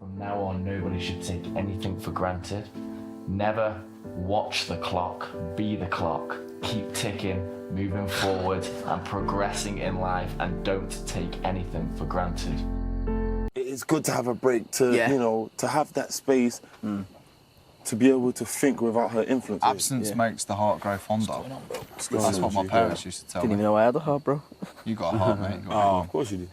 From now on, nobody should take anything for granted. Never watch the clock, be the clock. Keep ticking, moving forward and progressing in life, and don't take anything for granted. It's good to have a break, to, you know, to have that space, to be able to think without her influence. Absence makes the heart grow fonder. That's what my parents used to tell me. Didn't even know I had a heart, bro. You got a heart, mate. Of course you do.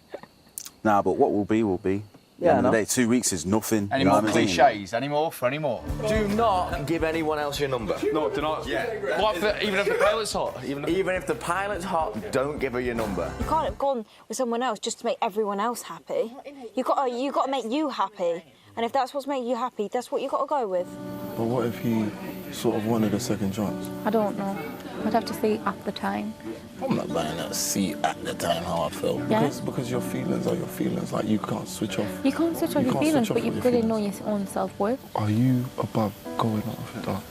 Nah, but what will be, will be. Yeah, End of the day, 2 weeks is nothing. Any more cliches? Any more for any more? Do not give anyone else your number. No, do not. Yeah. What even if the pilot's hot? Even if the pilot's hot, don't give her your number. You can't have gone with someone else just to make everyone else happy. You got to make you happy, and if that's what's making you happy, that's what you got to go with. But what if he sort of wanted a second chance? I don't know. I'd have to see at the time. I'm not buying that seat at the time how I felt. Yeah. Because your feelings are your feelings. Like, you can't switch off. You can't switch off your feelings, but you've got to know your own self-worth. Are you above going off that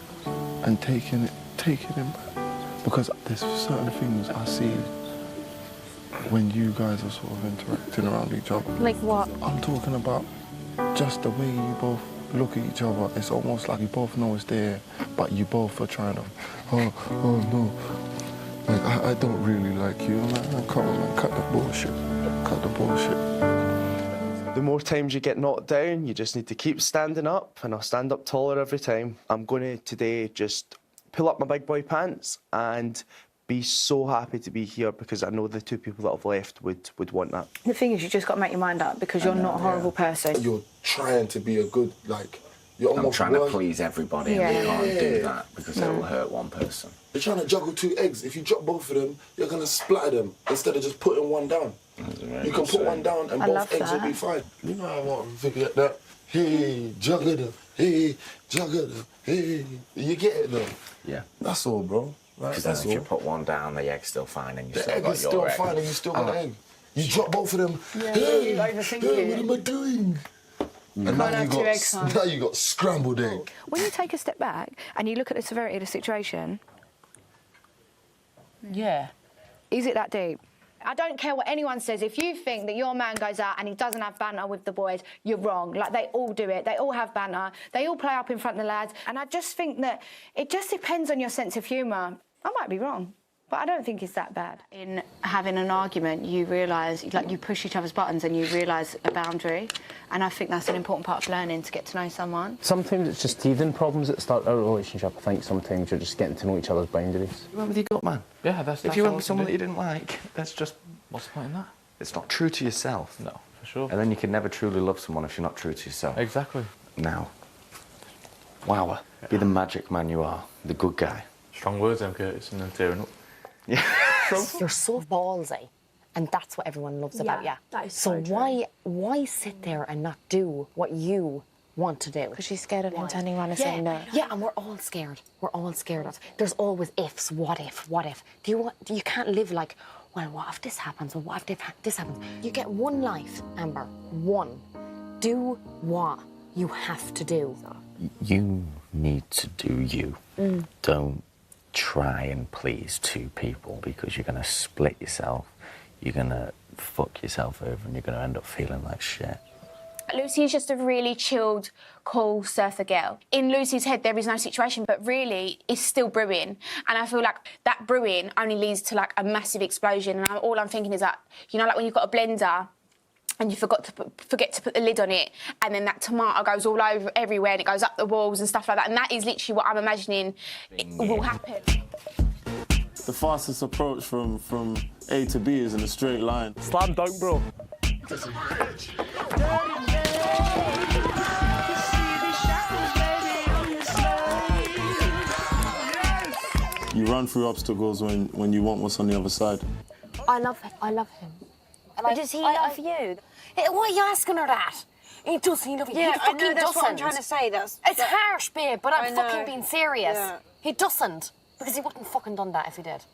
and taking him back? Because there's certain things I see when you guys are sort of interacting around each other. Like what? I'm talking about just the way you both look at each other. It's almost like you both know it's there, but you both are trying to, oh no. Like, I don't really like you. I'm like, come on, man, cut the bullshit. Cut the bullshit. The more times you get knocked down, you just need to keep standing up, and I'll stand up taller every time. I'm going to today just pull up my big boy pants and be so happy to be here, because I know the two people that have left would want that. The thing is, you just got to make your mind up, because you're not a horrible person. You're trying to be a good, like, you're I'm almost trying to please everybody, and Yeah. we can't do that because it will hurt one person. You're trying to juggle 2 eggs. If you drop both of them, you're going to splatter them instead of just putting one down. You can put one down and both eggs will be fine. You know I want to figure that. Hey, juggle them. Hey, juggle them. Hey. You get it, though? Yeah. That's all, bro. Right, Because that's then if all. you put one down, the egg's still fine, and you The still egg got is your still egg. fine and you still got an egg. You drop both of them. Yeah, hey, you overthink hey, it. what am I doing? And now you got scrambled egg. When you take a step back and you look at the severity of the situation, is it that deep? I don't care what anyone says. If you think that your man goes out and he doesn't have banter with the boys, you're wrong. Like, they all do it. They all have banter. They all play up in front of the lads. And I just think that it just depends on your sense of humour. I might be wrong, but I don't think it's that bad. In having an argument, you realise, like, you push each other's buttons and you realise a boundary. And I think that's an important part of learning, to get to know someone. Sometimes it's just teething problems that start a relationship. I think sometimes you're just getting to know each other's boundaries. You went with your gut man. Yeah, that's If you went all with I someone can that do. you didn't like, that's just... What's the point in that? It's not true to yourself. No, for sure. And then you can never truly love someone if you're not true to yourself. Exactly. Now, wow, be the magic man you are, the good guy. Strong words, then, Curtis, and then tearing up. Yeah. You're so ballsy, and that's what everyone loves about you. that is so so why sit there and not do what you want to do? Because she's scared of him turning around and saying no. Yeah, and we're all scared. We're all scared of. There's always ifs. What if? What if? You can't live like, well, what if this happens? Well, what if this happens? You get one life, Amber. One. Do what you have to do. You need to do you. Don't try and please 2 people, because you're going to split yourself, you're going to fuck yourself over, and you're going to end up feeling like shit. Lucy's just a really chilled, cool surfer girl. In Lucy's head, there is no situation, but really, it's still brewing. And I feel like that brewing only leads to, like, a massive explosion. And all I'm thinking is that, you know, like when you've got a blender and you forget to put the lid on it, and then that tomato goes all over everywhere and it goes up the walls and stuff like that. And that is literally what I'm imagining will happen. The fastest approach from A to B is in a straight line. Slam dunk, bro. You run through obstacles when you want what's on the other side. I love him. But does he love you? Why are you asking her that? He does. He love you. Yeah, he I fucking know, that's doesn't. what I'm trying to say. It's harsh, babe, but I I'm know. fucking being serious. Yeah. He doesn't, because he wouldn't fucking done that if he did.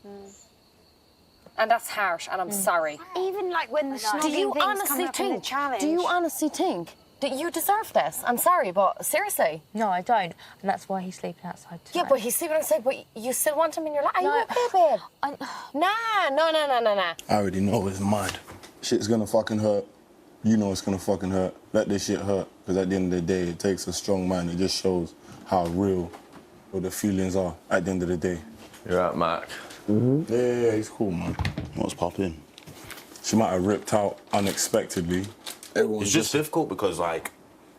And that's harsh, and I'm sorry. Even like when the Do snogging you things honestly coming up in the think? challenge. Do you honestly think that you deserve this? I'm sorry, but seriously. No, I don't. And that's why he's sleeping outside tonight. Yeah, but he's sleeping outside, but you still want him in your life. Are you okay, babe? No. I already know it's mad. Shit's gonna fucking hurt. you know it's gonna fucking hurt. Let this shit hurt, because at the end of the day, it takes a strong man. It just shows how real the feelings are at the end of the day. You're right, Mark. Yeah, he's cool, man. What's popping? She might have ripped out unexpectedly. It's just difficult because, like,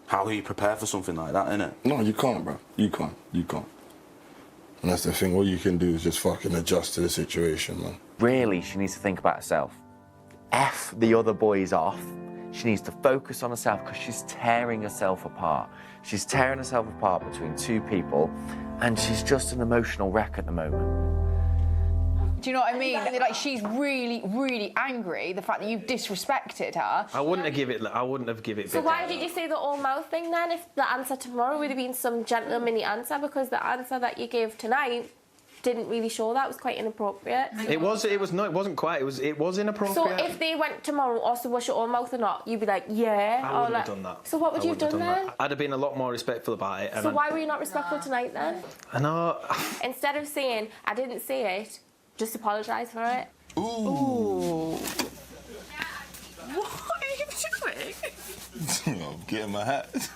how do you prepare for something like that, innit? No, you can't, bro. You can't. And that's the thing. All you can do is just fucking adjust to the situation, man. Really, she needs to think about herself. F the other boys off. She needs to focus on herself because she's tearing herself apart. She's tearing herself apart between two people, and she's just an emotional wreck at the moment. Do you know what I mean? Like, she's really, really angry, the fact that you've disrespected her. I wouldn't have given it. So why did you say the all mouth thing then? If the answer tomorrow would have been some gentlemanly answer, because the answer that you gave tonight didn't really show that. It was quite inappropriate. It wasn't quite. It was inappropriate. So if they went tomorrow, also was your all mouth or not, you'd be like, yeah. I wouldn't have done that. So what would you have done then? I'd have been a lot more respectful about it. So why were you not respectful tonight then? I know. Instead of saying, I didn't say it, just apologise for it. Ooh. What are you doing? I'm getting my hat.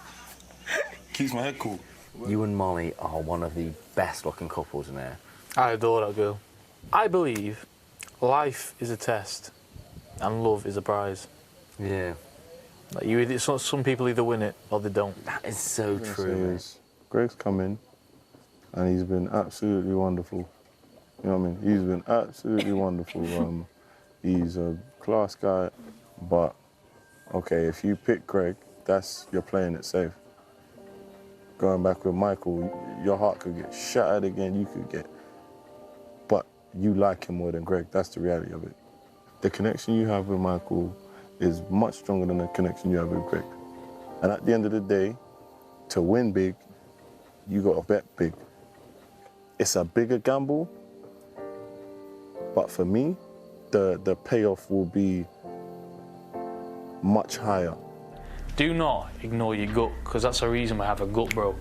Keeps my head cool. You and Molly are one of the best looking couples in there. I adore that girl. I believe life is a test and love is a prize. Yeah. Like some people either win it or they don't. That is so true. Greg's come in and he's been absolutely wonderful. You know what I mean? He's been absolutely wonderful. He's a class guy, but okay, if you pick Greg, you're playing it safe. Going back with Michael, your heart could get shattered again, but you like him more than Greg. That's the reality of it. The connection you have with Michael is much stronger than the connection you have with Greg. And at the end of the day, to win big, you got to bet big. It's a bigger gamble, but for me, the payoff will be much higher. Do not ignore your gut, because that's the reason we have a gut, bro.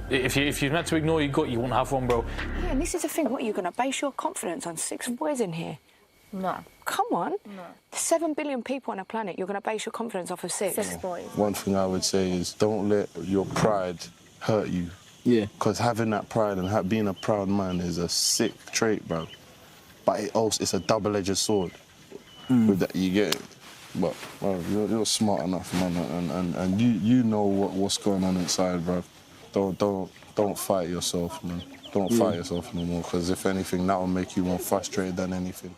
If you're meant to ignore your gut, you won't have one, bro. Yeah, and this is the thing. What are you going to base your confidence on? 6 boys in here? No. Come on. No. 7 billion people on a planet. You're going to base your confidence off of 6? 6 boys. One thing I would say is don't let your pride hurt you. Yeah. Because having that pride and being a proud man is a sick trait, bro. But it's a double-edged sword. With that, you get it. But bro, you're smart enough, man, and you know what's going on inside, bro. Don't fight yourself, man. Don't fight yourself no more, because if anything, that will make you more frustrated than anything.